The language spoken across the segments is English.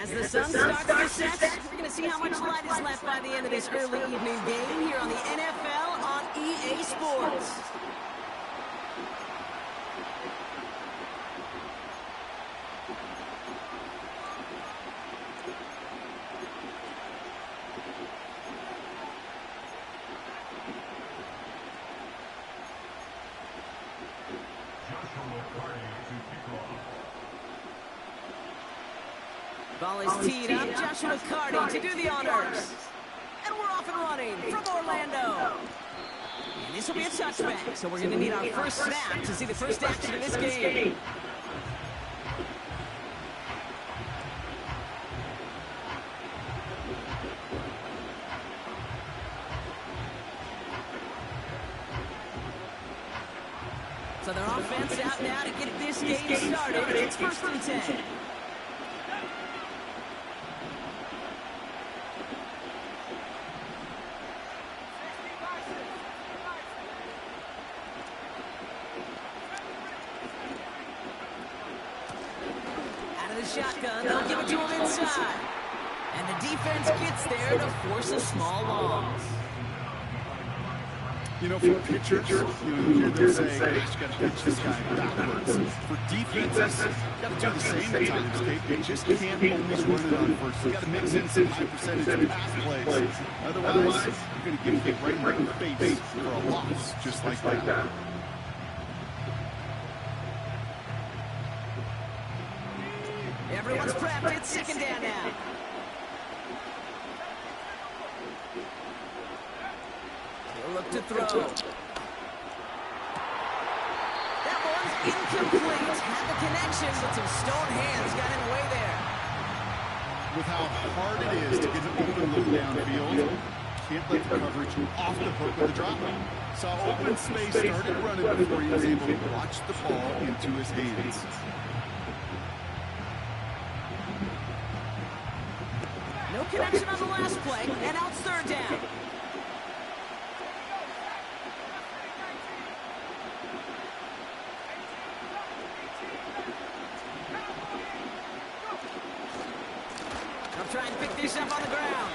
As the sun starts to set, we're going to see how much light is left by the end of this early evening game here on the NFL on EA Sports. Ball is teed up. Joshua Carty to do the honors. And we're off and running from Orlando. And this will be a touchback, so we're going to need our first snap to see the first action of this game. So their offense out now to get this game started. It's 1st and 10. Shotgun, they'll give it to him inside. And the defense gets there to force a small loss. You know, for pitchers, you hear them say, hey, you got to pitch this guy backwards. For defenses, you got to do the same at times, okay? They just can't always run it on first. You got to mix in some high percentage pass plays. Otherwise, you're going to get hit right in the face for a loss, just like that. Everyone's prepped. It's 2nd down now. He'll look to throw. That one's incomplete. Had the connection, but some stone hands got in the way there. With how hard it is to get an open look downfield, can't let the coverage off the hook with the drop. Saw open space, started running before he was able to watch the ball into his hands. No connection on the last play, and now it's 3rd down. They'll try and pick this up on the ground.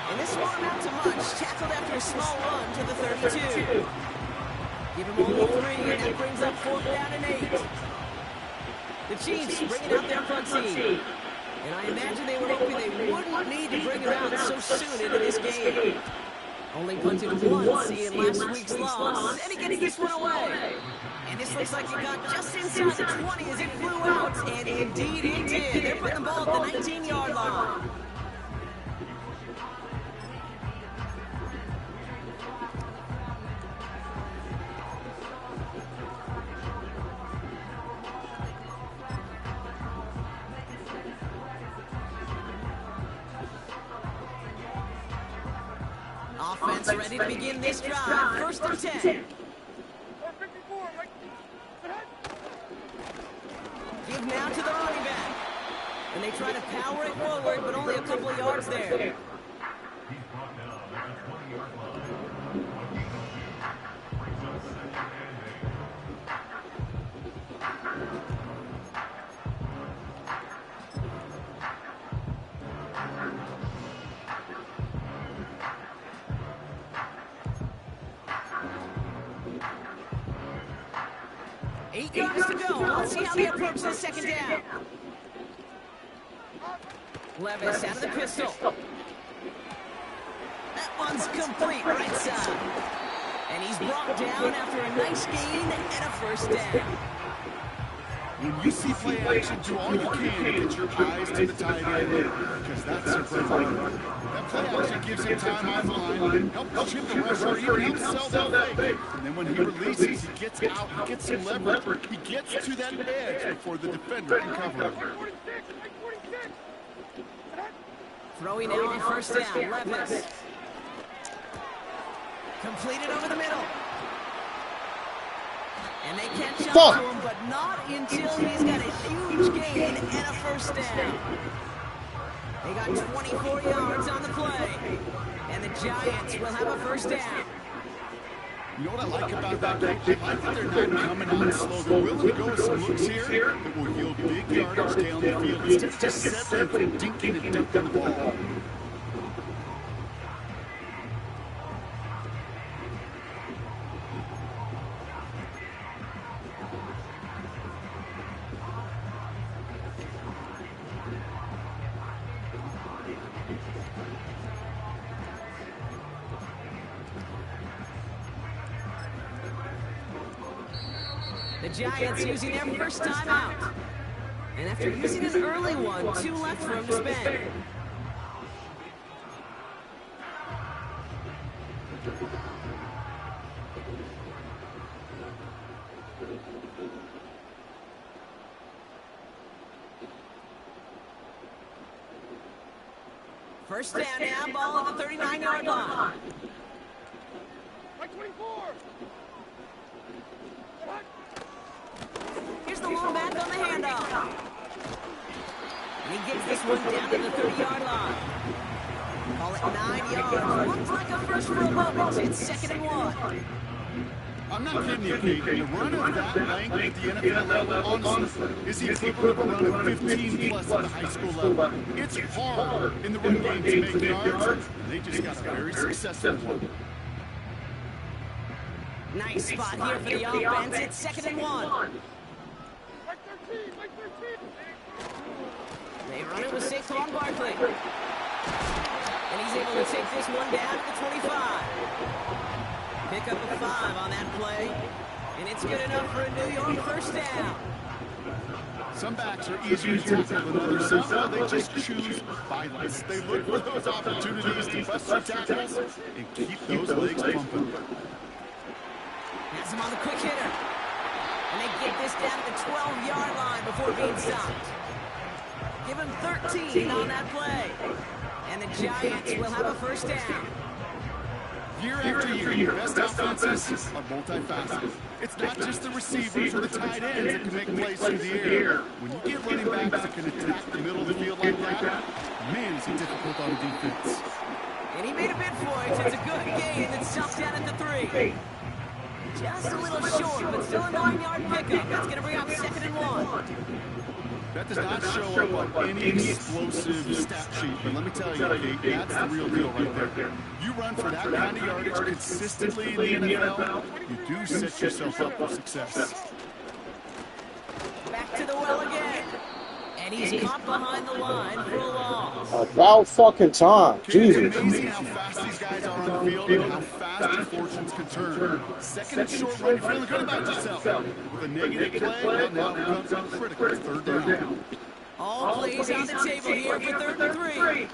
And this won't amount to much. Tackled after a small run to the 32. Give him only 3, and that brings up 4th down and 8. The Chiefs bringing out their front team. And I imagine they were hoping they wouldn't need to bring him out so soon into this game. Only punted once in last week's loss, and he gets this one away. And this looks like he got just inside the 20 as it flew out, and indeed it did. They're putting the ball at the 19-yard line. Offense ready to begin this drive. First and 10. Give now to the running back. And they try to power it forward, but only a couple of yards there. Eight yards to go. Let's see how they approach the second down. Levis out of the pistol. That one's complete right side. And he's brought down after a nice gain and a first down. When you see play action, do all you can to get your eyes to the tight end, because that's your play run. That play action gives him time on the line, helps chip the rusher, even helps sell that fake. And then when he releases, he gets out, he gets some leverage, he gets to that edge before the defender can cover him. Throwing now on first down, Levis. Completed over the middle. And they catch up to him, but not until he's got a huge gain and a first down. They got 24 yards on the play. And the Giants will have a first down. You know what I like about that game? I like that they're not coming out slow. They're willing to go with some looks here that will yield big yardage down the field instead of just settling for dinking and dunking the ball. The Giants using their first time out. And after using an early one, 2 left for him to spend. First down now, ball at the 39-yard line. Here's the long back on the handoff. And he gets this one down to the 30-yard line. Call it 9 yards. Looks like a first for a moment. It's 2nd and 1. I'm not kidding you, Kate. The run of that length at the NFL level, honestly, is the equivalent of a run of 15-plus at the high school level. It's hard in the run game to make yards, and they just got a very successful one. Nice spot here for the offense. It's 2nd and 1. They run it with Saquon Barkley. And he's able to take this one down to the 25. Pick up a 5 on that play. And it's good enough for a New York first down. Some backs are easier to tackle than others. Some, they just choose violence. They look for those opportunities to bust their tackles and keep those legs pumping. Has him on the quick hitter. And they get this down to the 12-yard line before being stopped. Give him 13 on that play. And the Giants will have a first down. Year after year, best offenses are multifaceted. It's not just the receivers or the tight ends that can make plays through the air. When you get running backs that can attack the middle of the field like that, man, is it difficult on defense. And he made a bid for it. It's a good gain and stopped down at the 3. Just a little short, but still a 9-yard pickup. That's going to bring up 2nd and 1. That does not show up on any explosive stat sheet, but let me tell you, Kate, that's the real deal right there. You run for that kind of yardage consistently in the NFL, you do set yourself up for success. Back to the well again. And he's caught behind the line for a loss. About fucking time. Jesus. It's amazing how fast these guys are on the field and how fast your fortunes can turn. 2nd and short run, you're feeling good about yourself. With a negative play, now it becomes a critical 3rd down. All plays on the table here for 3rd and 3.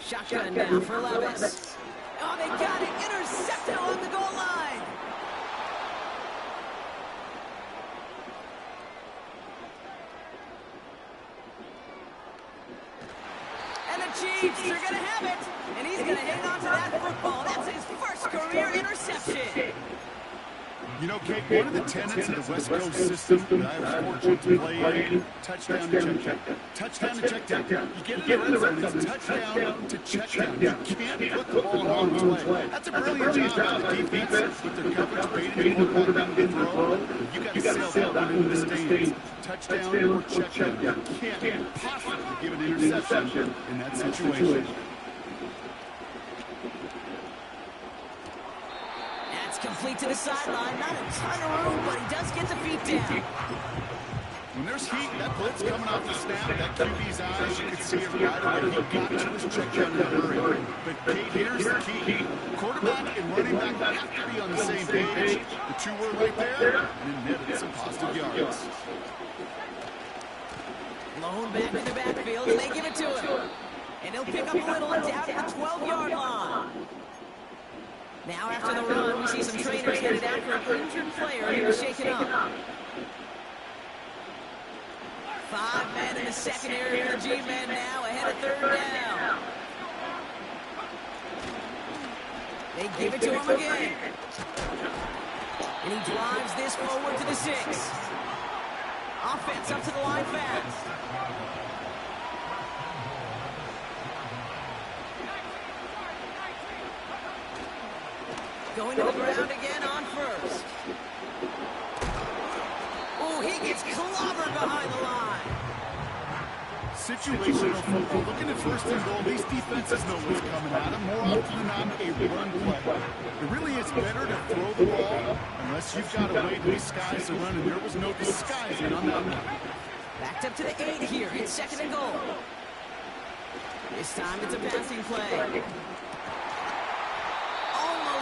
Shotgun now for Levis. Oh, they got it. Intercepted along the goal line. Chiefs are going to have it. And he's going to hang on to that football. That's his first career interception. You know, Kate, one of the tenets of the West Coast system that I was fortunate to play in, touchdown to check down. Touchdown to check down. You get in the red zone, it's touchdown to check down. You can't put the ball in harm's way. That's a brilliant job by the defense with their coverage baiting the quarterback to throw. You got to sail that one into the stands. Touchdown or check down. You can't possibly give an interception in that situation. Complete to the sideline, not a ton of room, but he does get the feet down. When there's heat, that blitz coming off the snap, that QB's eyes, you can see it right away. He got to his check down in a hurry. But Kate, here's the key. Quarterback and running back have to be on the same page. The two were right there, and it netted some positive yards. Blown back in the backfield, and they give it to him. And he'll pick up a little down at the 12-yard line. Now after the run, we see some trainers headed out for an injured player who was shaken up. 5 men in the secondary for the G-men now ahead of third down. They give it to him again. And he drives this forward to the 6. Offense up to the line fast. Going to the ground again on first. Oh, he gets clobbered behind the line. Situational football. Looking at first and goal, these defenses know what's coming at them. More often than not, a run play. It really is better to throw the ball unless you've got a way to disguise the run, and there was no disguising on that one. Backed up to the 8 here. It's second and goal. This time it's a passing play.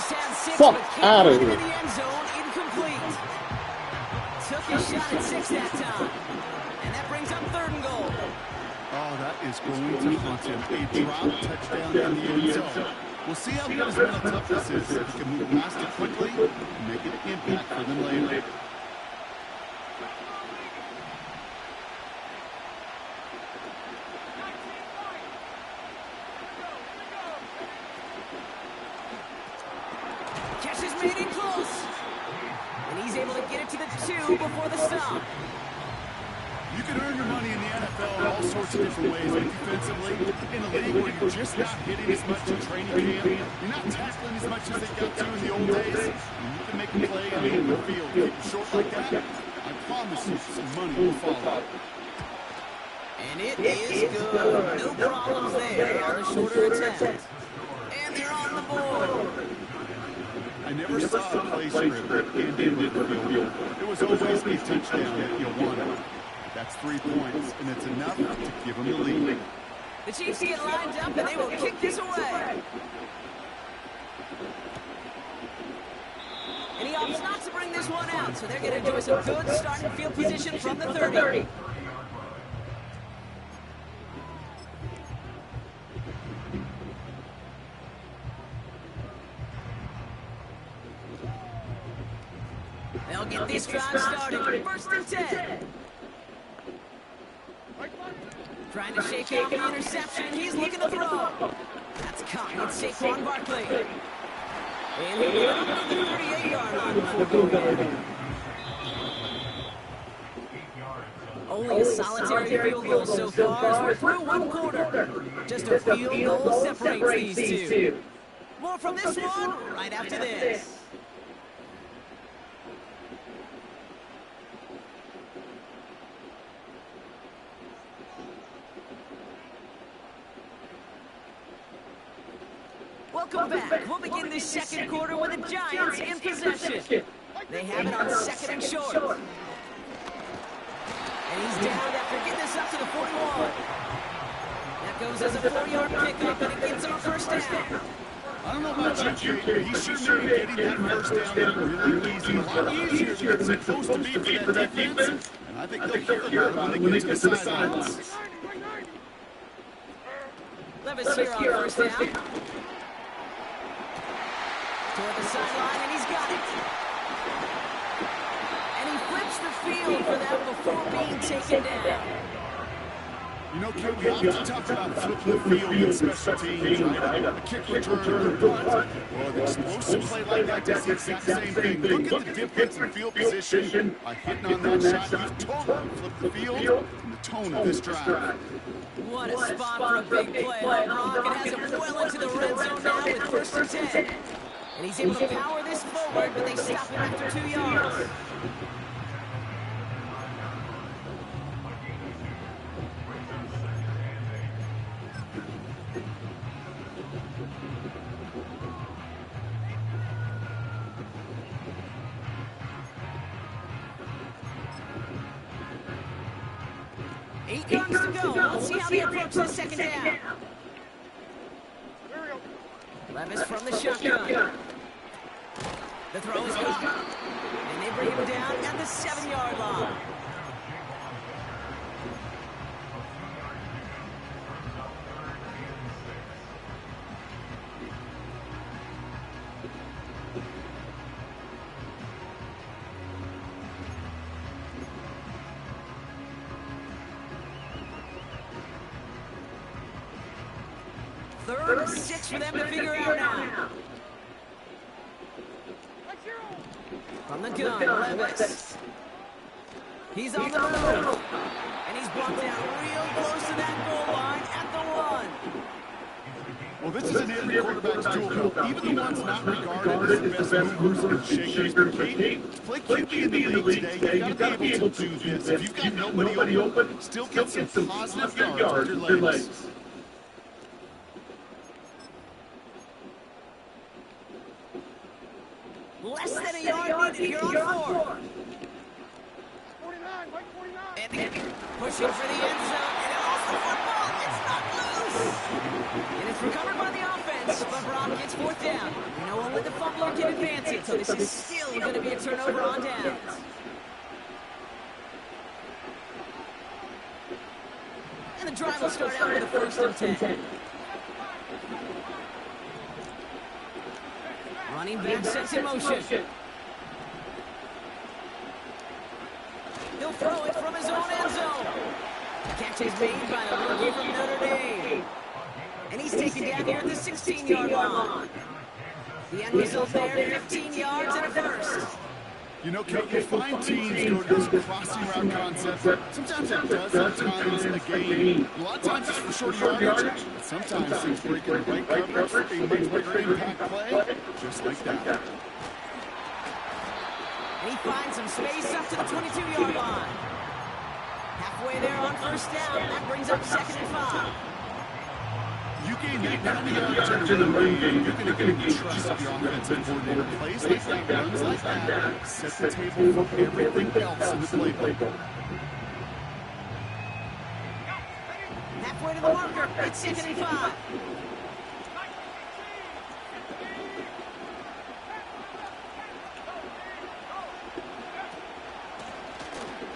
Has 6, Fuck but out of can't here. in the end zone, incomplete. Took his shot at 6 that time. And that brings up third and goal. Oh, that is going to haunt him. A drop touchdown in the end zone. We'll see how good his mental toughness is. If he can move past it quickly and make an impact for them later. Made it close. And he's able to get it to the 2 before the stop. You can earn your money in the NFL in all sorts of different ways. And defensively, in a league where you're just not hitting as much in training camp, you're not tackling as much as they got to in the old days, and you can make a play on the open field. Keep it short like that, I promise you some money will follow. And it is good. No problems there on the shorter attempt. And they're on the board. I never saw a play script end in midfield. It was always a touchdown that you wanted. That's 3 points, and it's enough to give them the lead. The Chiefs get lined up, and they will kick this away. And he opts not to bring this one out, so they're going to enjoy some good starting field position from the 30. They'll get this drive started. First and 10. Trying to shake out the interception. He's looking to throw. That's caught. It's Saquon Barkley. And he'll get up to the 38-yard line before going down. Only a solitary field goal so far as we're through one quarter. Just a field goal separates these two. More from this one right after this. Welcome back. We'll begin this second quarter with the Giants in possession. They have it on second and short. And he's down after getting this up to the 41. That goes as a 4-yard pickup, and it gives him a first down. I don't know about you, Jake, he should be getting that first down really easy. A lot easier than it's supposed to be for that defense. And I think they'll hear about it when they get to the sidelines. Levis here on first down. Toward the sideline, and he's got it. And he flips the field for that before being taken down. You know, Kid, we often talk about flipping the field in special teams, right? A kick return or punt. Well, an explosive play like that does the exact same thing. Look at the difference in field position. By hitting on that shot, you've totally flipped the field and the tone of this drive. What a spot for a big play, huh, Brock? It has him well into the red zone now with 1st and 10. And he's able to power this forward, but they stop him after 2 yards. Eight yards to go. Let's see how they approach this 2nd down. Levis from the shotgun. The throw is caught. And they bring him down at the 7-yard line. Third and 6 for them to figure out now. From the gun, Levis. He's on the move. And he's brought down real close to that goal line at the 1. Well, this is an every quarterback's jewel belt. Even the ones not regarded as the best movers and shakers per Kate. Play QB in the league today. You've got to be able to do this. If you've got nobody open, still get some positive yards with your legs. Less than a yard needed here on 4. And pushing for the end zone, and it lost the football. It's not loose. And it's recovered by the offense, but Brock gets 4th down. No one with the fumbler can advance it, so this is still going to be a turnover on downs. And the drive will start out with a 1st and 10. Running back sets in motion. He'll throw it from his own end zone. The catch is made by a rookie from Notre Dame. And he's taken down here at the 16-yard line. The end result there, 15 yards and a 1st. You know, Kate, you find teams go to this crossing route concept. Sometimes it does have times in the game. A lot of times it's for short yardage. Sometimes things break in the right coverage for a much bigger impact play, just like that. And he finds some space up to the 22-yard line. Halfway there on 1st down. That brings up 2nd and 5. You gain that many yards in the run game, you're going to get the trust of your offensive coordinator. Plays like that, runs like that, set the table for everything else in the playbook. Halfway to the marker, it's 2nd and 5.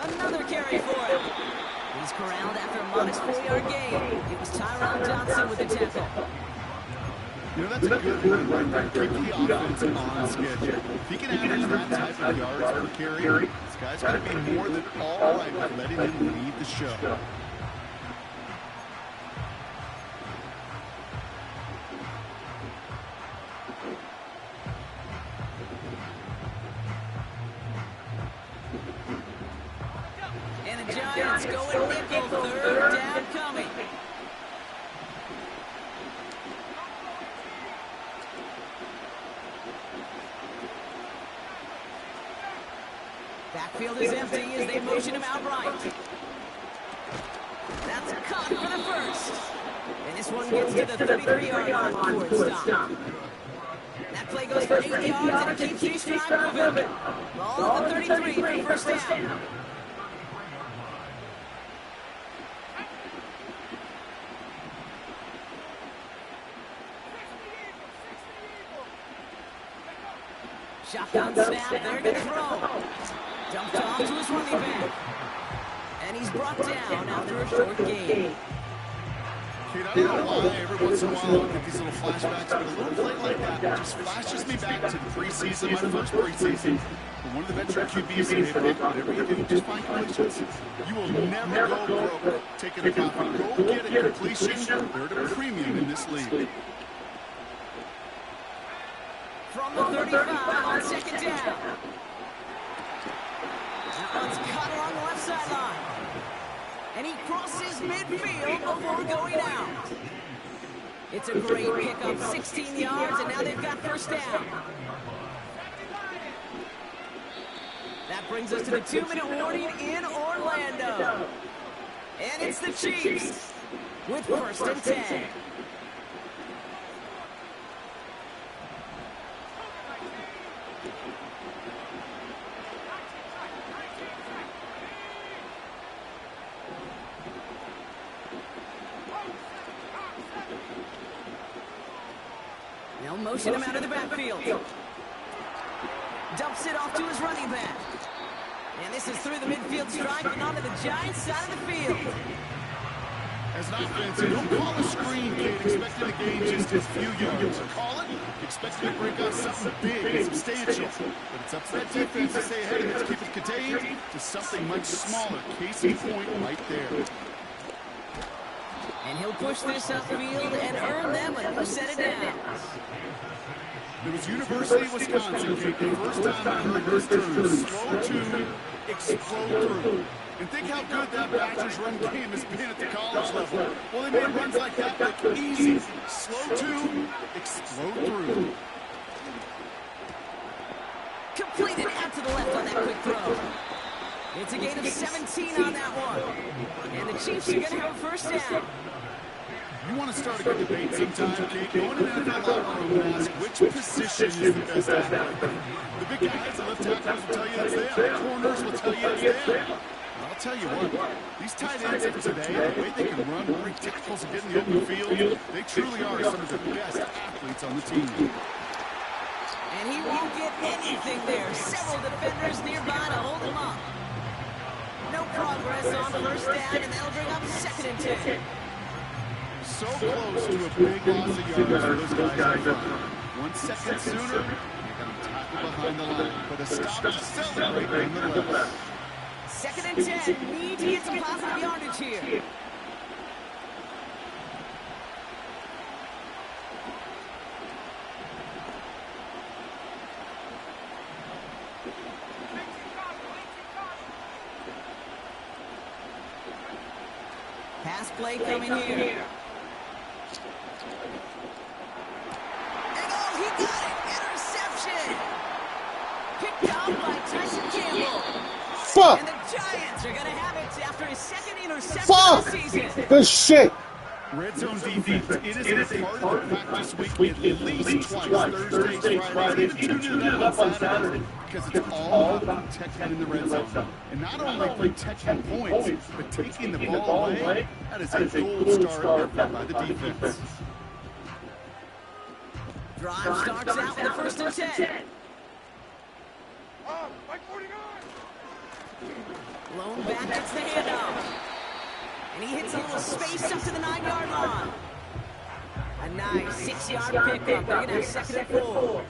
Another carry for him. He's corralled after a modest 4-yard gain. It was Tyron Johnson with the tackle. You know, that's a good one right there. Keep the offense on schedule. If he can average that type of yards per carry, this guy's going to be more than all right with letting him lead the show. And the Giants going nickel, 3rd down coming. Backfield is empty as they motion him outright. That's caught for the 1st. And this one gets to the 33-yard line before it's stopped. That play goes for 8 yards and it keeps these drive moving. Ball at the 33 for 1st down. Shotgun snap, they're going to throw. Dumped off to his running back. And he's brought down after a short gain. Kid, I don't know why every once in a while I get these little flashbacks, but a little play like that just flashes me back to the preseason, my first preseason. But one of the veteran QBs say, Vic, whatever you do, just find completions. You will never go broke taking a profit. Go get a completion. They're at a premium in this league. From the 35 on second down. That one's caught along the left sideline. And he crosses midfield before going out. It's a great pickup, 16 yards, and now they've got first down. That brings us to the 2-minute warning in Orlando. And it's the Chiefs with first and 10. They'll motion him out of the backfield. Dumps it off to his running back. And this is through the midfield stripe and onto the Giants side of the field. As an offense, you don't call a screen, kid, expecting to gain just a few yards. Call it, expecting to break out something big and substantial. But it's up to that defense to stay ahead and let's keep it contained to something much smaller. Case in point right there. And he'll push this upfield and earn them a new set of downs. It was University of Wisconsin, Kate, the first time I heard this term, slow to explode through. And think how good that Badgers run game has been at the college level. Well, they made runs like that look easy. Slow to explode through. Completed out to the left on that quick throw. It's a gain of 17 on that one. And the Chiefs are going to have a first down. You want to start a good debate sometime, Kate. Go in an NFL locker room and ask which position is the best athlete. The big guys, the left tackles will tell you it's there. The corners will tell you it's there. But I'll tell you what, these tight ends of today, the way they can run, break tackles, and get in the open field, they truly are some of the best athletes on the team. And he won't get anything there. Several defenders nearby to hold him up. No progress on first down, and that'll bring up second and 10. So close to a big loss of yards for those guys. 1 second sooner, you're going to tackle behind the line. But a stop to celebrate nonetheless. Second and 10. Need to get some positive yardage here. Pass play coming here. And oh, he got it! Interception! Picked up by Tyson Campbell. Fuck! And the Giants are going to have it after his second interception of the season. Good shit! Red zone defense. It is a part of the practice week at least twice. Thursdays, Fridays, even tune in on Saturday. Because it's all about protecting in the red zone. And not only protecting points, but taking the ball away. That is a gold star effort by the defense. Drive starts out with the first and 10. Lone back gets the handoff. And he hits a little space up to the 9-yard line. A nice 6-yard pickup. They're going to have second and 4.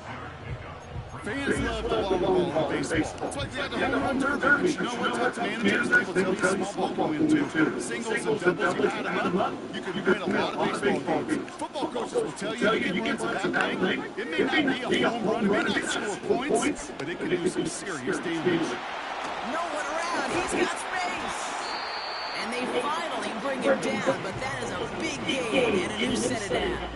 Fans love the long ball in baseball. That's why they had the home run derby. But you know what? Touch managers, they will tell you small ball can win too. Singles and doubles, you add them up, you can win a lot of baseball games. Football coaches will tell you you can runs at that length. It may not be a home run, it may not score points, but it can do some serious damage. No one around. He's got space. And they finally bring him down, but that is a big gain and a new set of downs.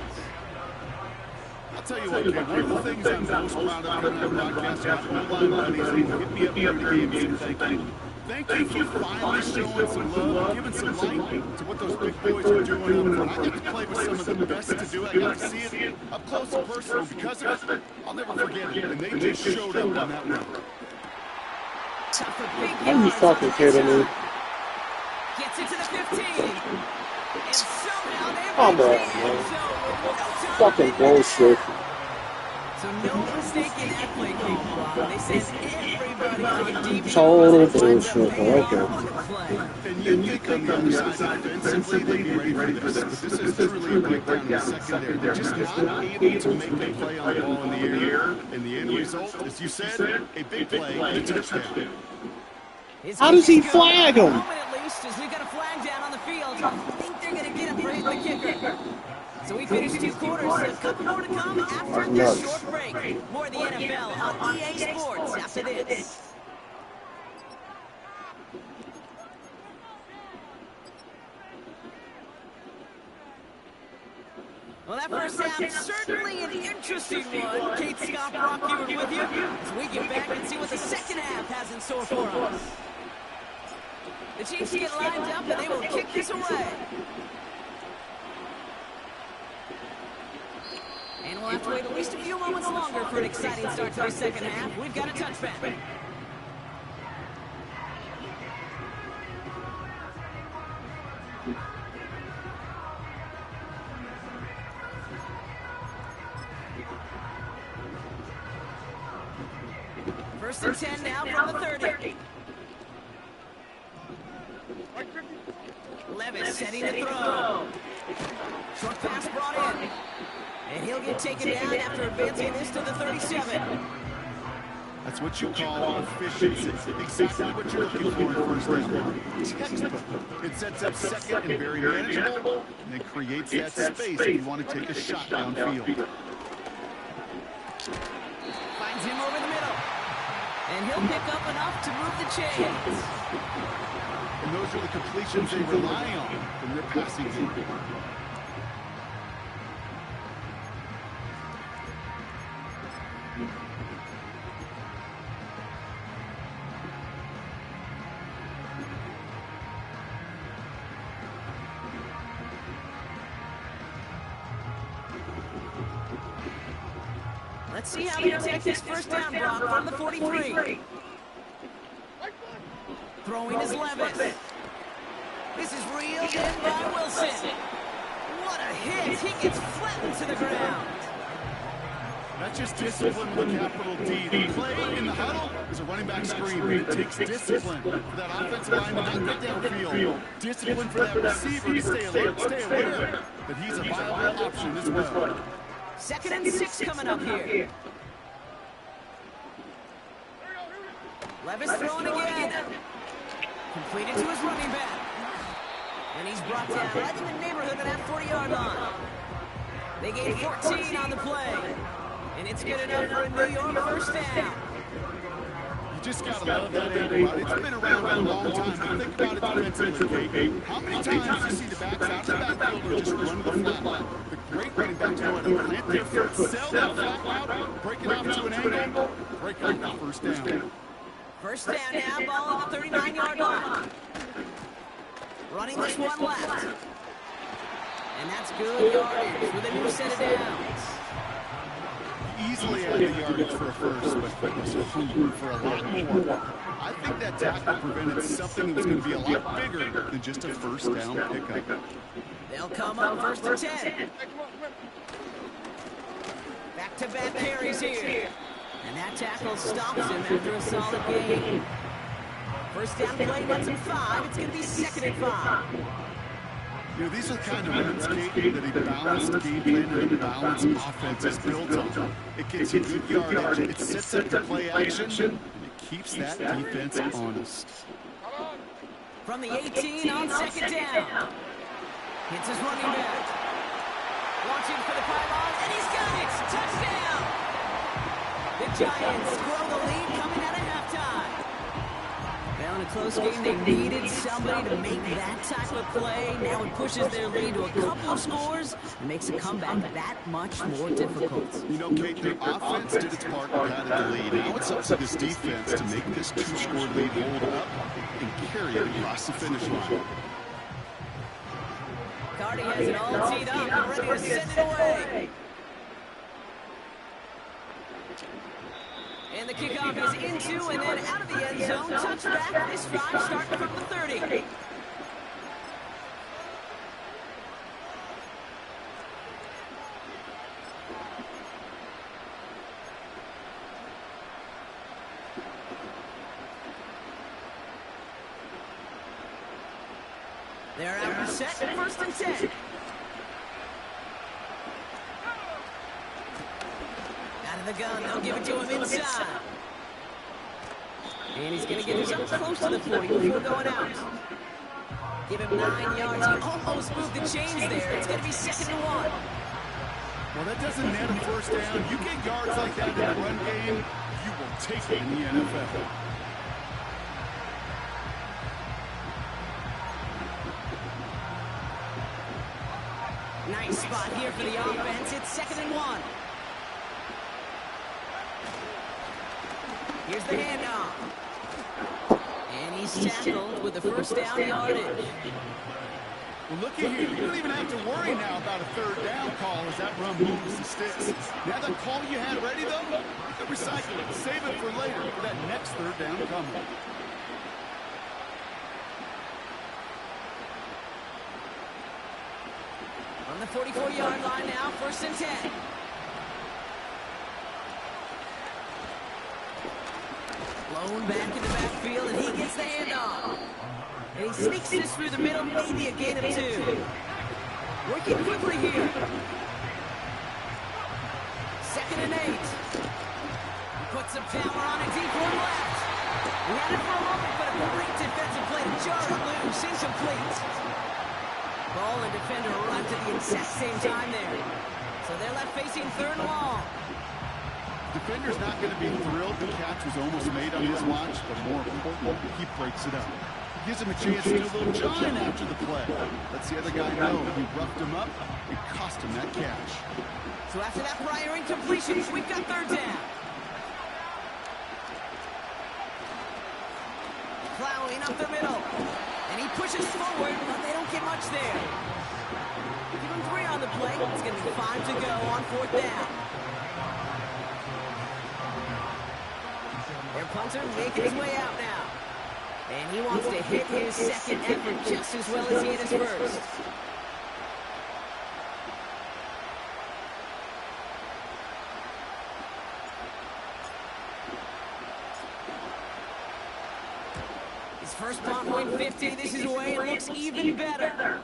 I'll tell you what, Ken, one of the things I'm most proud of coming out broadcasting out of my buddies who hit me up here at the game and say thank you. Thank you for finally showing some love, giving some light to what those big boys are doing. When I got to play with some of the best to do it, I got to see it up close and personal. Because of it, I'll never forget it. And they just showed up on that one. Are you fucking kidding me? Gets it to the 15. And somehow they Come on, man. Fucking bullshit. So no mistake in that play call, Rob. They said everybody everybody on defense. Total Winds up bullshit. paying Okay. off on the play. And you'd think on the other side defensively they'd be ready for this. But this is truly a breakdown in the secondary. They're just not able to make a play on the ball in the air. And the end result, as you said, a big play and a touchdown. How does he flag him? At least, as we've got a flag down on the field. I think they're going to get him for hitting the kicker. So we finished 2 quarters. A couple more to come after this short break. More of the NFL on EA Sports after this. Well, that first half, certainly an interesting one. Kate Scott, Brock Huard with you as we get back and see what the second half has in store for us. The Chiefs get lined up and they will kick this away. And we'll have to wait at least a few moments longer for an exciting start to the second half. We've got a touchback. First and 10 now from the 30. Levis setting to throw. Short pass brought in. And he'll get taken down after advancing this to the 37. That's what you call efficiency. Exactly what you're looking for in first down. Textbook. It sets up second and very manageable, and it creates that space if you want to take a shot downfield. Finds him over the middle. And he'll pick up enough to move the chains. And those are the completions they rely on from their passing game. Let's see how they take this first down, Brock, from the 43. Throwing is Levis. This is reeled in by Wilson. What a hit. He gets flattened to the ground. That's just discipline with a capital D. The play in the huddle is a running back screen, but it takes discipline for that offensive line to not get downfield. Discipline for that receiver to stay alert, stay aware that he's a viable option as well. 2nd and 6 coming up here. Levis throwing again. Completed to his running back. And he's brought down right in the neighborhood of that 40-yard line. They gain 14 on the play. And it's good enough for a New York first down. You just gotta love that angle route. It's been around for a long time, but think about it defensively, Kate. How many times do you see the backs out of the backfield or just run the flat route? The great running backs know how to plant their foot, sell that flat route, break it off to an angle, break off the first down. First down now, ball on the 39-yard line. Running this one left. And that's good yardage with a new set of downs. Easily add the yardage for a first, but was hungry for a lot more. I think that tackle prevented something that was going to be a lot bigger than just a first down pickup. They'll come up first and 10. Back-to-back carries here. And that tackle stops him after a solid gain. First down play, that's at 5. It's going to be 2nd and 5. You know, these are the kind of runs, Kate, that a balanced game plan and a balanced offense is built on. It gets you good yardage, it sets up the play action, and it keeps that defense honest. From the 18 on 2nd down. Hits his running back. Launching for the pylon, and he's got it! Touchdown! The Giants grow the lead coming out of halftime. Now in a close game, they needed somebody to make that type of play. Now it pushes their lead to a couple of scores and makes a comeback that much more difficult. You know, Kate, their offense did its part and padded the lead. Now it's up to this defense to make this 2-score lead hold up and carry it across the finish line. Cardi has it all teed up and ready to send it away. And the kickoff is into and then out of the end zone. Touchback. This drive starting from the 30. They're out and set, first and 10. Out of the gun, they'll give it to him inside. And he's going to get himself close to the 40 before going out. Give him 9 yards. He almost moved the chains there. It's going to be 2nd and 1. Well, that doesn't net a first down. You get yards like that in the run game, you will take it in the NFL. Nice spot here for the offense. It's 2nd and 1. Here's the handoff. And he's tackled with the first down yardage. Well, look at here. You don't even have to worry now about a third down call as that run moves the sticks. Now that call you had ready, though, you can recycle it. Save it for later for that next third down coming. On the 44-yard line now, 1st and 10. Blown back in the backfield, and he gets the handoff. And he sneaks this through the middle, maybe a gain of 2. Working quickly here. 2nd and 8. He puts some power on it, deep one left. He had it for a moment, but a great defensive play to jar it loose, incomplete. Ball and defender arrived at the exact same time there. So they're left facing 3rd and long. Defender's not going to be thrilled the catch was almost made on his watch, but more important, he breaks it up. Gives him a chance to do a little John after the play. Lets the other guy know he roughed him up and cost him that catch. So after that prior incompletion, we've got 3rd down. Plowing up the middle. And he pushes forward, but they don't get much there. Give him 3 on the play. It's going to be 5 to go on 4th down. Their punter making his way out now. And he wants to hit his 2nd effort just as well as he hit his 1st. His first punt went 50. This is away. It looks even better.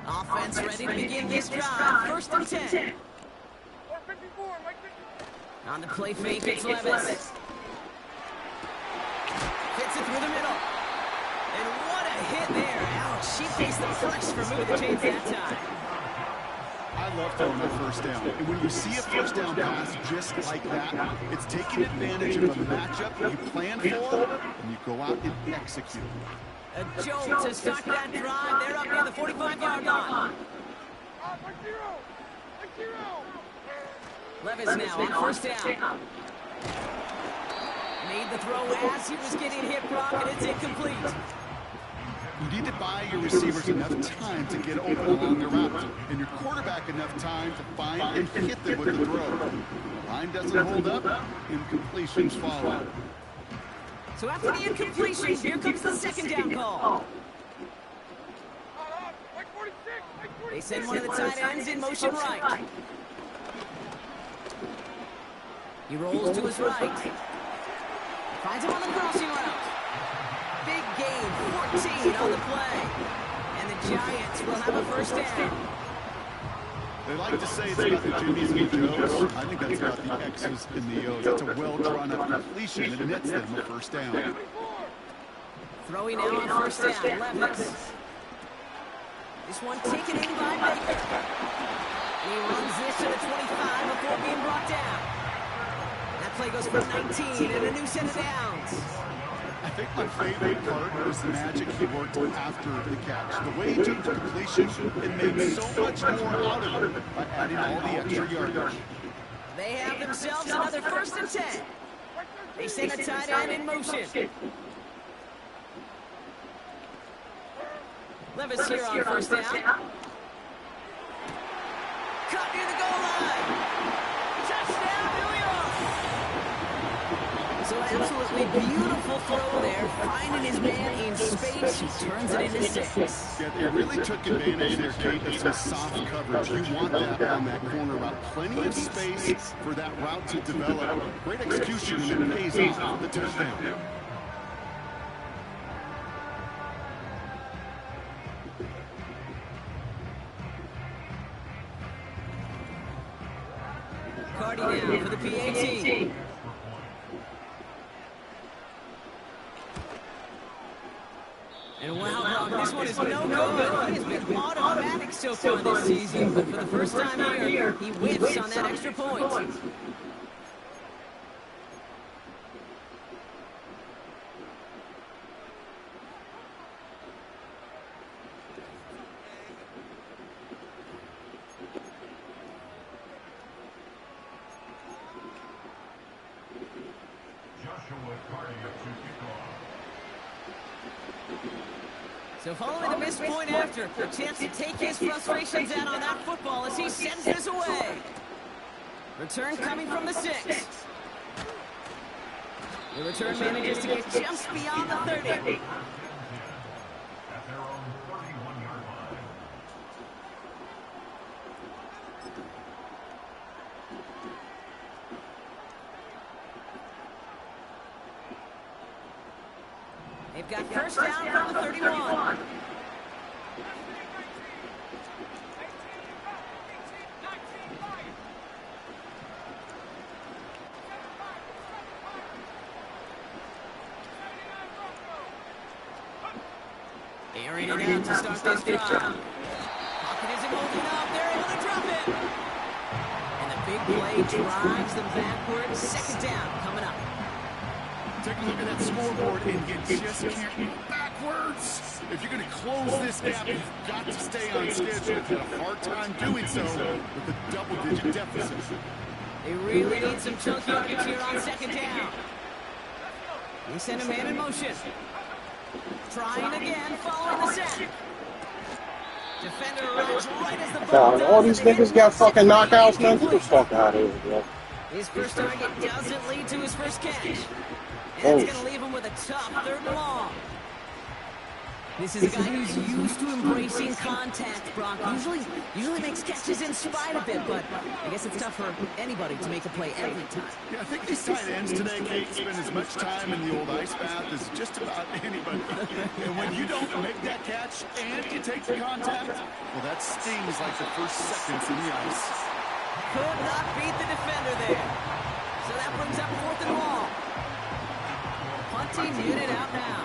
Offense ready to begin this drive. 1st and 10. On the play fake, it's Levis. Hits it through the middle. And what a hit there. Ouch, she faced the press for moving the chains that time. I love throwing a first down. And when you see a first down pass just like that, it's taking advantage of a matchup you plan for, and you go out and execute. A jolt to start that drive. They're up near the 45-yard line. Levis now on 1st down. Made the throw as he was getting hit, Brock, and it's incomplete. You need to buy your receivers enough time to get open along their route, and your quarterback enough time to find and hit them with the throw. The line doesn't hold up, incompletions follow. So after the incompletion, here comes the 2nd down call. They send one of the tight ends in motion right. He rolls to his right. Finds him on the crossing route. Big gain, 14 on the play. And the Giants will have a first down. They like to say it's about the Jimmies and the Joes. I think that's about the X's and the O's. That's a well-drawn-up completion that nets them a first down. Throwing now on 1st down, Levis. This one taken in by Baker. And he runs this to the 25 before being brought down. That play goes for 19 and a new set of downs. I think my favorite part was the magic he worked after the catch. The way he took the completion and made so much more out of it by adding all the extra yardage. They have themselves another 1st and 10. They send a tight end in motion. Levis here on 1st down. Cut near the goal line. Touchdown, New York. So So an absolutely beautiful throw there, finding his man in space, who turns it into 6. Yeah, they really took advantage there, Kate, of some soft coverage. You want that on that corner route. Plenty of space for that route to develop. Great execution, and it pays off the touchdown. Cardi now for the PAT. And wow, Brock, this one is no good. He has been automatic so far this season, but for the first time here, he whiffs on that extra point. So following the missed point after, a chance to take his frustrations out on that football as he sends this away. Return coming from the 6. The return manages to get just beyond the 30. They've got first down from the 31. Airing it out to start this drive. Pocket isn't holding up. They're able to drop it. And the big play drives them backwards. Second down coming up. Take a look at that scoreboard, and you just can't move backwards. If you're going to close this gap, you've got to stay on schedule. You've had a hard time doing so with a double-digit deficit. They really need some chunk yardage here on second down. They send a man in motion. Trying again, following the sack. Defender runs right as the ball does. All these niggas got fucking knockouts, man. Get the fuck out of here, bro. His first target doesn't lead to his first catch. And it's going to leave him with a tough 3rd and long. This is a guy who's used to embracing contact, Brock. Usually makes catches in spite of it, but I guess it's tough for anybody to make a play every time. Yeah, I think these tight ends today, Kate, spend as much time in the old ice bath as just about anybody. And when you don't make that catch and you take the contact, well, that stings like the first seconds in the ice. Could not beat the defender there. So that brings up 4th and long. Punting unit out now.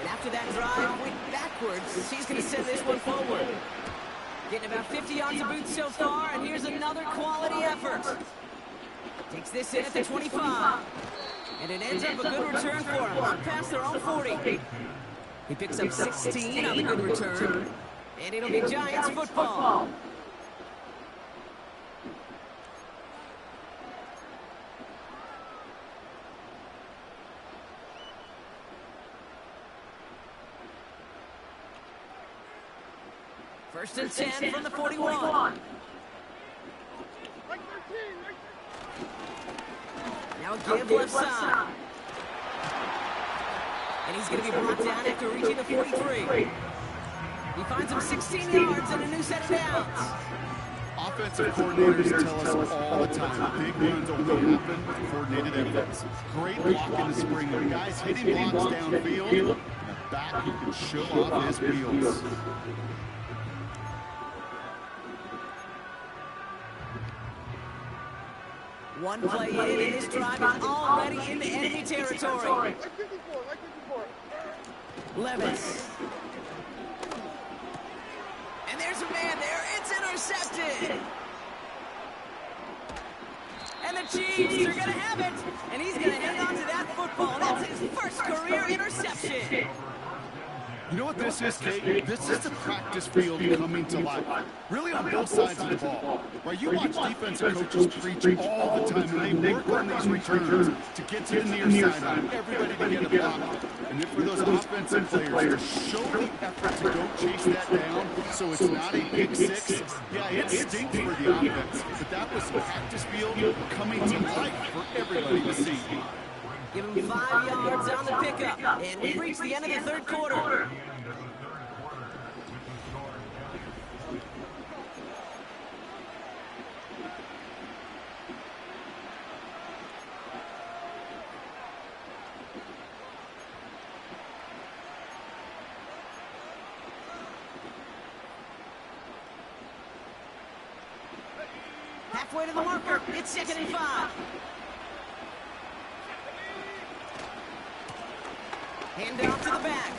And after that drive went backwards, he's going to send this one forward. Getting about 50 yards of boot so far, and here's another quality effort. Takes this in at the 25. And it ends up a good return for him, up past their own 40. He picks up 16 on the good return. And it'll be Giants football. First and 10 from the 41. Now a give left side. And he's going to be brought down after reaching the 43. He finds him 16 yards and a new set of downs. Offensive coordinators tell us all the time, big runs only happen with coordinated efforts. Great block in the spring. The guy's hitting blocks downfield, and a back who can show off his wheels. One play in, and this drive is already into enemy territory. Levis. And there's a man there. It's intercepted. And the Chiefs are going to have it. And he's going to hang on to that football. That's his first career interception. You know what this is, Kate? This is the practice field coming to life. Really on both sides of the ball. Right, you watch defensive coaches preach all the time, and they work on these returns to get to the near sideline, everybody to get a block. And then for those offensive players to show the effort to go chase that down so it's not a pick six. Yeah, it stinks for the offense, but that was practice field coming to life for everybody to see. Give him 5 yards on the pickup. And we've reached the end of the third quarter. Halfway to the marker. It's 2nd and 5. Hand off to the back.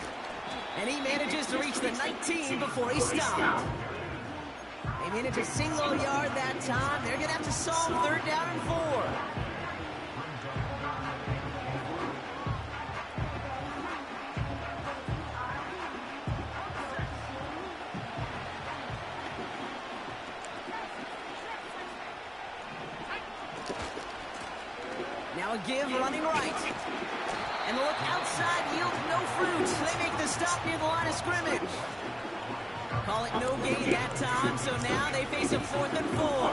And he manages to reach the 19 before he stopped. They managed a single yard that time. They're going to have to solve 3rd down and 4. Now a give running right. And the look outside yields no fruits. They make the stop near the line of scrimmage. Call it no gain that time, so now they face a 4th and 4.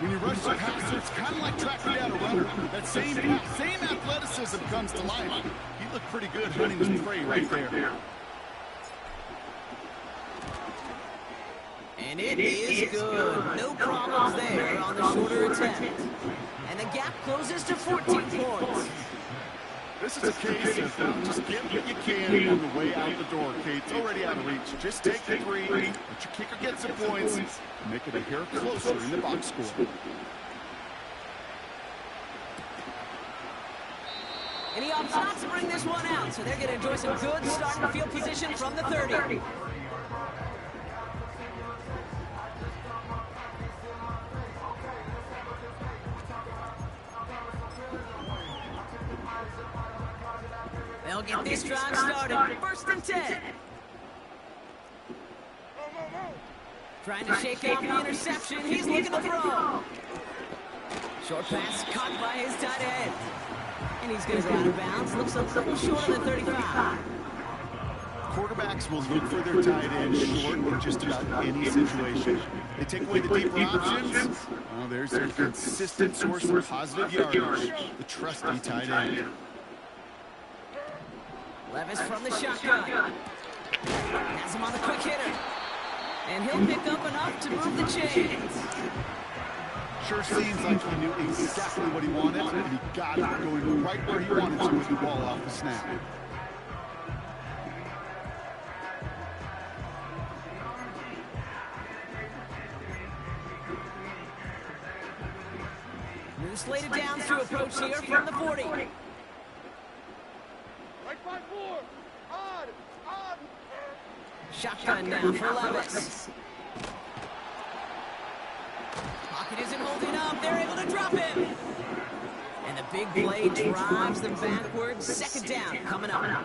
When you rush the passer, it's kind of like tracking down a runner. That same athleticism comes to life. He looked pretty good hunting his prey right there. And it is good. No problems there on the shorter attempt. And the gap closes to 14 points. This is a case of just get what you can on the way out the door, Kate. It's already out of reach. Just take the 3, let your kicker get some points, and make it a hair closer in the box score. And he opts not to bring this one out, so they're going to enjoy some good starting field position from the 30. They'll get this drive started. 1st and 10. Trying to shake off the interception. He's looking to throw. Short pass caught by his tight end. And he's going to go out of bounds. Looks a little short of the 35. Quarterbacks will look for their tight end short in just about any situation. They take away the deeper options. Well, there's their consistent source of positive yardage, the trusty tight end. Levis from the shotgun. Has him on the quick hitter. And he'll pick up enough to move the chains. Sure seems like he knew exactly what he wanted, and he got it going right where he wanted to with the ball off the snap. New slated downs to approach here from the 40. Shotgun now for Levis. Pocket isn't holding up. They're able to drop him. And the big play drives them backwards. 2nd down coming up.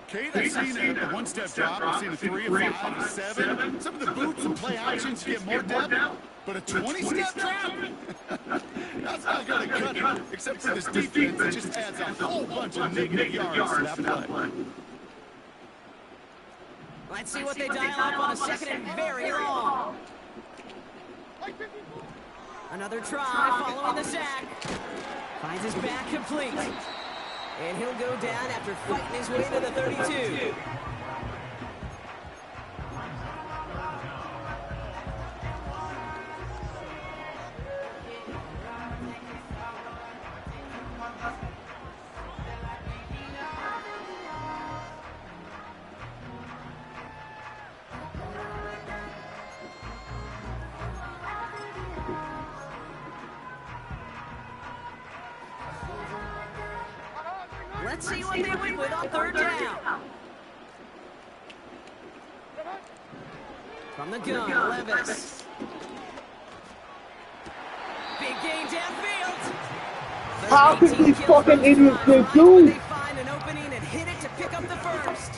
Kate, I've seen a one-step drop. I've seen a 3, a 5, a 7. Some of the boots and play actions get more depth. But a 20-step drop? That's not going to cut it. Except for this defense, it just adds a whole bunch of negative yards to that play. Let's see what they dial up on a 2nd and very long. Another try following the sack. Finds his back complete. And he'll go down after fighting his way to the 32. Let's see what they win with on 3rd down. From the gun, Levis. Big gain downfield. How could these fucking idiots get two? They find an opening and hit it to pick up the 1st.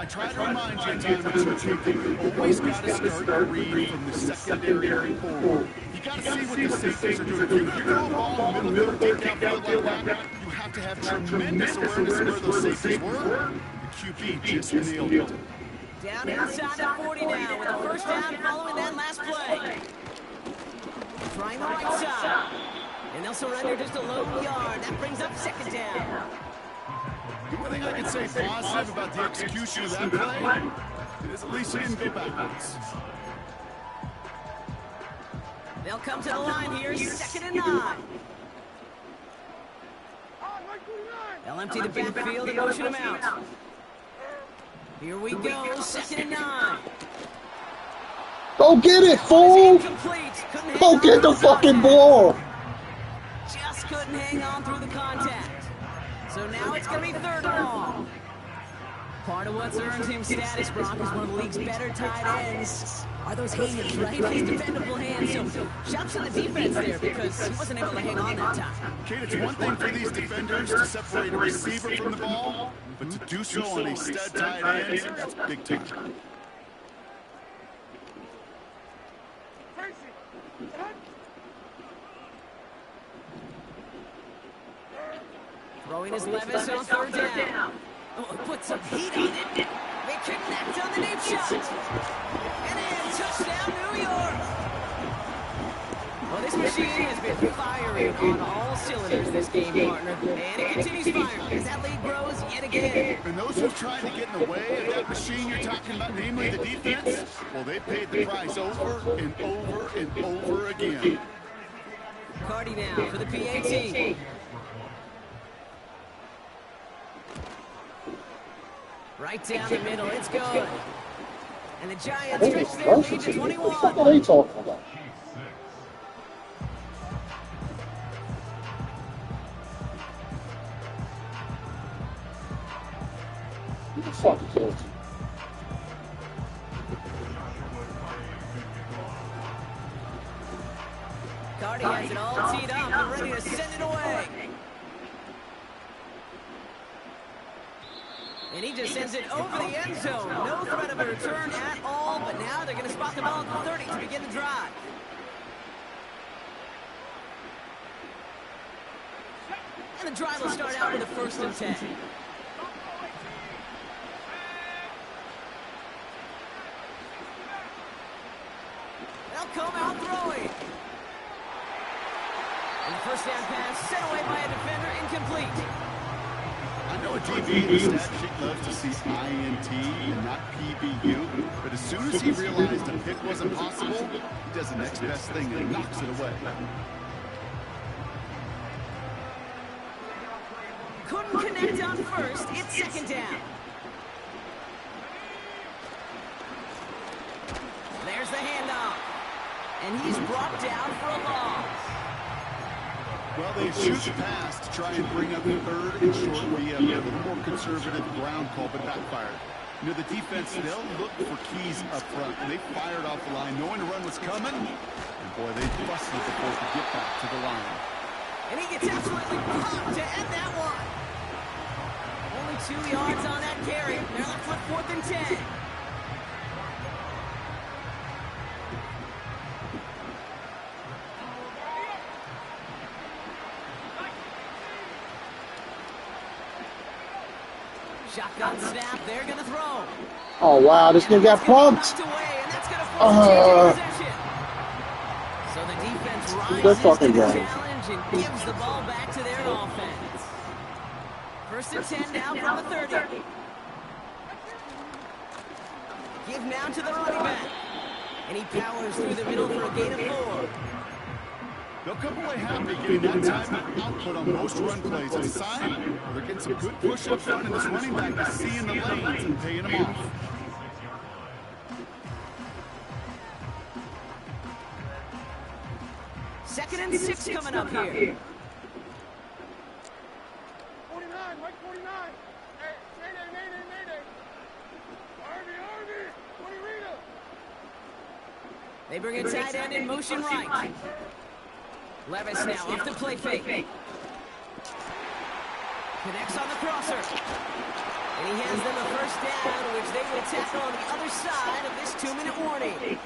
I try to remind you, time you always got to start your read from the secondary forward. You got to see what the safeties are doing. If you throw a ball in the middle of the deep downfield like that, you have to have tremendous awareness of where those safeties were. The QB just nailed it. Down inside the 40 now with the 1st down following that last play. Trying the right side. And they'll surrender just a lone yard. That brings up second down. The only thing I can say positive about the execution of that play is at least he didn't go backwards. They'll come to the line here, 2nd and 9. They'll empty the backfield and motion him out. Here we go, 2nd and 9. Go get it, fool! Go get the fucking ball! Just couldn't hang on through the contact. So now it's going to be 3rd and long. Part of what's earned him status, Brock, is one of the league's better tight ends. Are those hands, right? His dependable hands. So shouts to the defense there because he wasn't able to hang on that time. Kate, it's one thing for these defenders to separate a receiver from the ball, but to do so on a stud tight end, that's big time. Throwing his Levis on 3rd down. Oh, put some heat on it. They connect on the deep shot. And in, touchdown, New York. Well, this machine has been firing on all cylinders this game, partner. And it continues firing as that lead grows yet again. And those who tried to get in the way of that machine you're talking about, namely the defense, well, they paid the price over and over and over again. Cardi now for the PAT. Right down the middle, it's good. And the Giants stretch their lead to 21. What are they talking about? Who the fuck is this? Cardi has it all teed up and ready to send it away. And he just sends it over the end zone. No threat of a return at all, but now they're going to spot the ball at the 30 to begin the drive. And the drive will start out with a 1st and 10. They'll come out throwing. And the 1st down pass sent away by a defender, incomplete. I know a DB in the stat sheet loves to see INT and not PBU, but as soon as he realized a pick wasn't possible, he does the next best thing and knocks it away. Couldn't connect on 1st, it's 2nd down. There's the handoff. And he's brought down for a loss. Well, they shoot the pass to try and bring up 3rd and short via a little more conservative ground call, but backfired. You know, the defense, they'll look for keys up front, and they fired off the line knowing the run was coming. And boy, they busted it before to get back to the line. And he gets absolutely popped to end that one. Only 2 yards on that carry. They're left with 4th and 10. Shotgun snap, they're going to throw. Oh, wow, this nigga got pumped. Away, and that's going to force a change of possession. So the defense rises to the challenge and gives the ball back to their offense. 1st and 10 now from the 30. Give now to the running back. And he powers through the middle for a gain of 4. They'll come away happy getting that type of output on most run plays. It's a sign they're getting some good push up front, and this running back is seeing the lanes and paying them off. Second and 6 coming up here. 49, Mike 49. Hey, Mayday. Army, 20 Rita. They bring a tight end in motion right. Levis now off the play fake. Connects on the crosser. And he hands them a 1st down, which they will tackle on the other side of this 2-minute warning.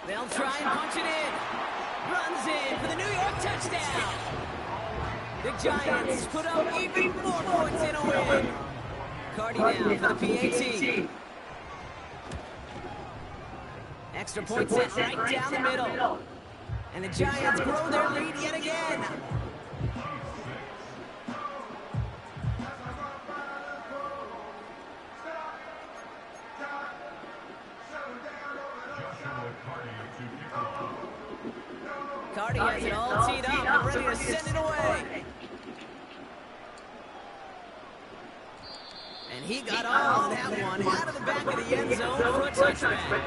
They'll try and punch it in. Runs in for the New York touchdown. The Giants put up even more points in a win. Cardi now for the PAT. Extra point set right down the middle. And the Giants grow their lead yet again. Cardi has it all teed up and ready to send it away. And he got all of that one out of the back of the end zone for a touchback.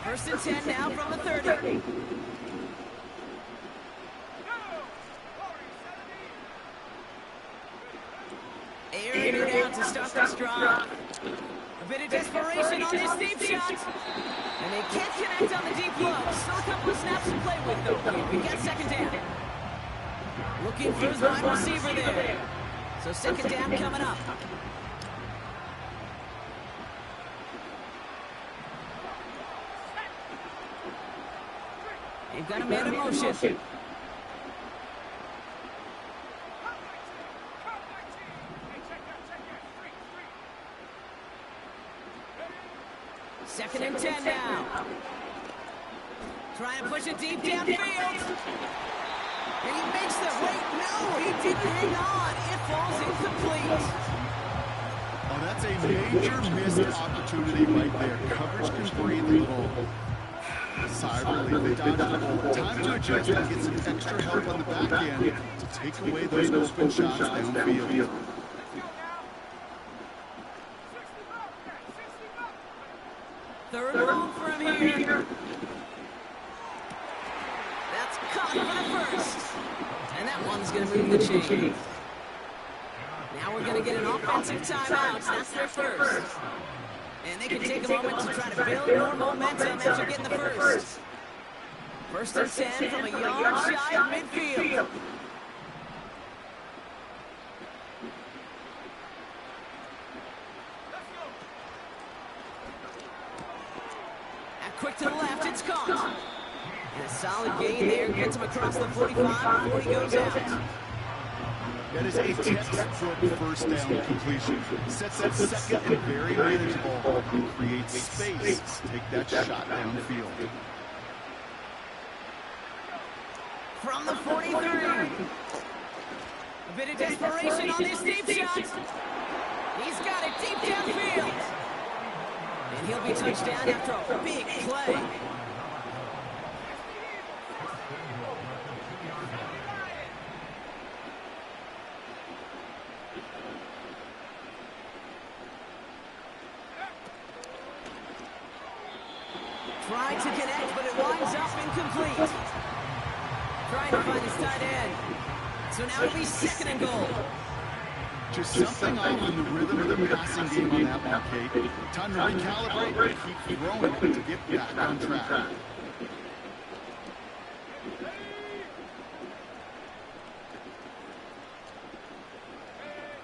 First and 10 now from the 30. Airing it out to start this drive. A bit of desperation on this deep shot. And they can't connect on the deep flow. Still a couple of snaps to play with, though. We get second down. Looking for his wide receiver there. So second down coming up. They've got a man in motion. Second and 10 now. Trying to push it deep downfield. And he makes the wait. No, he didn't hang on. It falls incomplete. Oh, that's a major missed opportunity right there. Coverage can breathe a little. Sigh of relief. They dodged the ball. Time to adjust and get some extra help on the back end to take away those open shots downfield. Third and long for him here. That's caught for the first. And that one's going to move the chains. Now we're going to get an offensive timeout. That's their first. And they can take a moment to try to build more momentum after getting the first. First and 10 from a yard shy of midfield. Quick to the left, it's caught. And a solid gain there, gets him across the 45 before he goes out. That is a textbook first down completion. Sets up second and very manageable. Creates space to take that shot downfield. From the 43. A bit of desperation on this deep shot. He's got it deep downfield. And he'll be touched down after a big play. Trying to connect, but it winds up incomplete. Trying to find his tight end. So now it'll be second and goal. Just something off in the rhythm of the passing game on that one, Kate. Time to recalibrate and keep throwing to get back on track.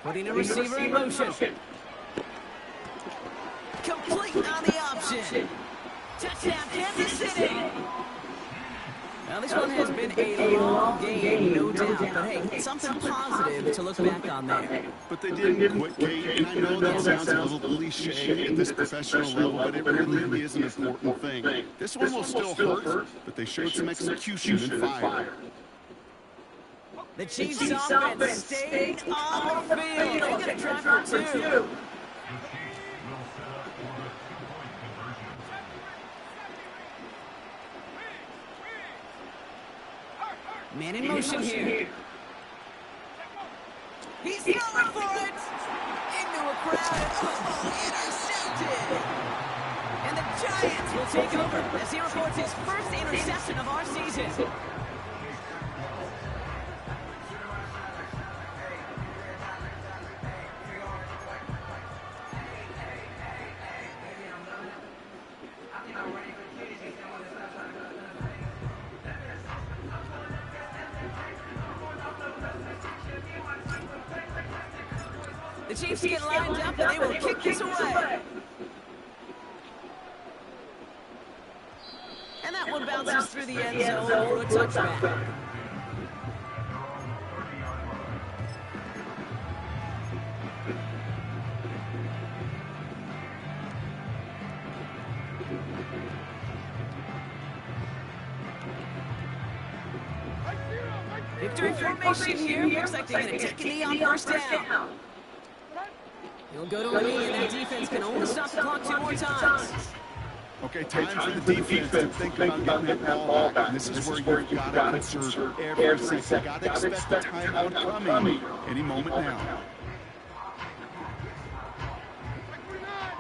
Putting a receiver in motion. Complete on the option. Touchdown, Kansas City. Now, this one has been a long game, no doubt, but hey, something positive to look back on there. But they didn't quit, Kate, and I know that sounds a little cliche at this professional level, but it really is an important thing. This one will still hurt, but they showed some execution and fire. The Chiefs offense stayed on the field. They're going to try for two. Man in motion here. He's going for it. Into a crowd. Oh, intercepted. And the Giants will take over as he records his first interception of our season. The Chiefs get lined up, and they will kick this away. And that one bounces through the end zone for a touchback. Victory formation here. Looks like they're going to take a knee on first down. He'll go to a knee, and that defense can only stop the clock 2 more times. Okay, time for the defense to think about getting that ball back. And this is where you've got to conserve every second. Got to expect the timeout coming any moment now.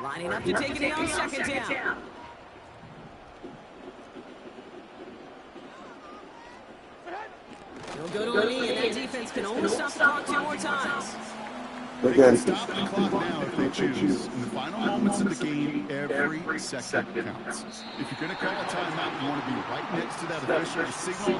Lining up to take it on second down. He'll go to a knee, and that defense can only stop the clock 2 more times. They can stop the clock now if they choose. In the final moments of the game, every second counts. If you're going to call a timeout, you want to be right next to that official to signal